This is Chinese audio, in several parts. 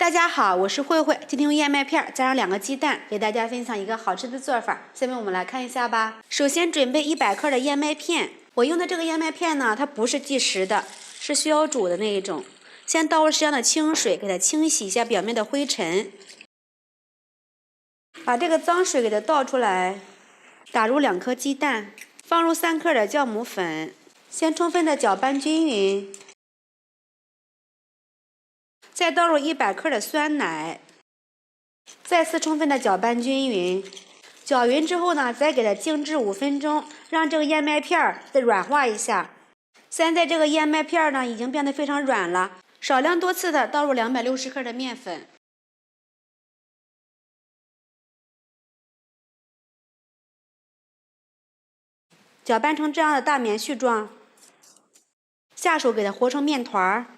大家好，我是慧慧，今天用燕麦片加上2个鸡蛋，给大家分享一个好吃的做法。下面我们来看一下吧。首先准备100克的燕麦片，我用的这个燕麦片呢，它不是即食的，是需要煮的那一种。先倒入适量的清水，给它清洗一下表面的灰尘，把这个脏水给它倒出来，打入2颗鸡蛋，放入3克的酵母粉，先充分的搅拌均匀。再倒入100克的酸奶，再次充分的搅拌均匀。搅匀之后呢，再给它静置5分钟，让这个燕麦片再软化一下。现在这个燕麦片呢，已经变得非常软了。少量多次的倒入260克的面粉，搅拌成这样的大棉絮状。下手给它和成面团。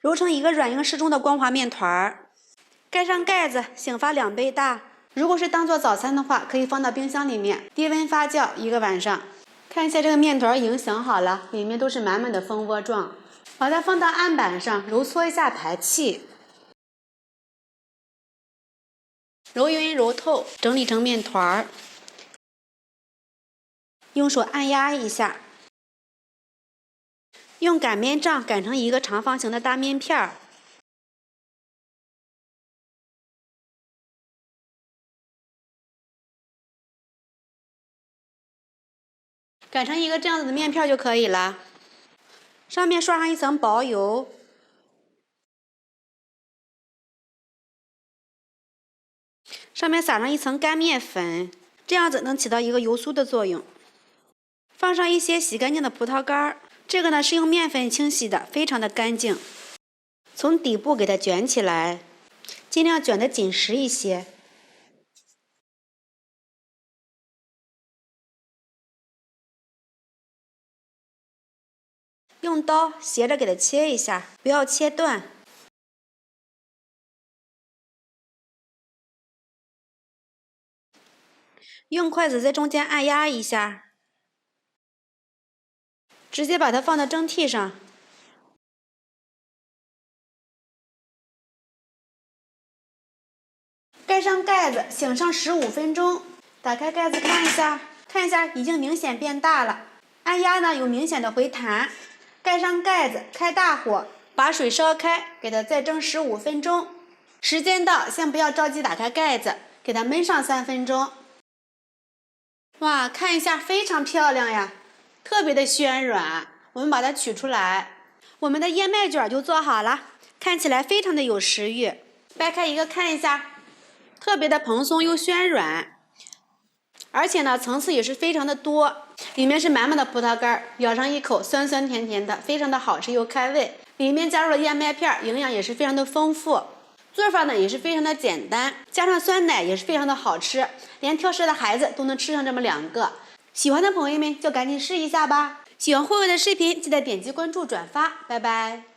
揉成一个软硬适中的光滑面团，盖上盖子，醒发2倍大。如果是当做早餐的话，可以放到冰箱里面低温发酵1个晚上。看一下这个面团已经醒好了，里面都是满满的蜂窝状。把它放到案板上，揉搓一下排气，揉匀揉透，整理成面团，用手按压一下。用擀面杖擀成一个长方形的大面片，擀成一个这样子的面片就可以了。上面刷上一层薄油，上面撒上一层干面粉，这样子能起到一个油酥的作用。放上一些洗干净的葡萄干，这个呢是用面粉清洗的，非常的干净。从底部给它卷起来，尽量卷得紧实一些。用刀斜着给它切一下，不要切断。用筷子在中间按压一下，直接把它放到蒸屉上。盖上盖子，醒上15分钟。打开盖子看一下，已经明显变大了。按压呢有明显的回弹。盖上盖子，开大火，把水烧开，给它再蒸15分钟。时间到，先不要着急打开盖子，给它焖上3分钟。哇，看一下，非常漂亮呀，特别的暄软。我们把它取出来，我们的燕麦卷就做好了，看起来非常的有食欲。掰开一个看一下，特别的蓬松又暄软，而且呢层次也是非常的多，里面是满满的葡萄干，咬上一口酸酸甜甜的，非常的好吃又开胃。里面加入了燕麦片，营养也是非常的丰富。做法呢也是非常的简单，加上酸奶也是非常的好吃，连挑食的孩子都能吃上这么2个。喜欢的朋友们就赶紧试一下吧。喜欢慧慧的视频，记得点击关注转发，拜拜。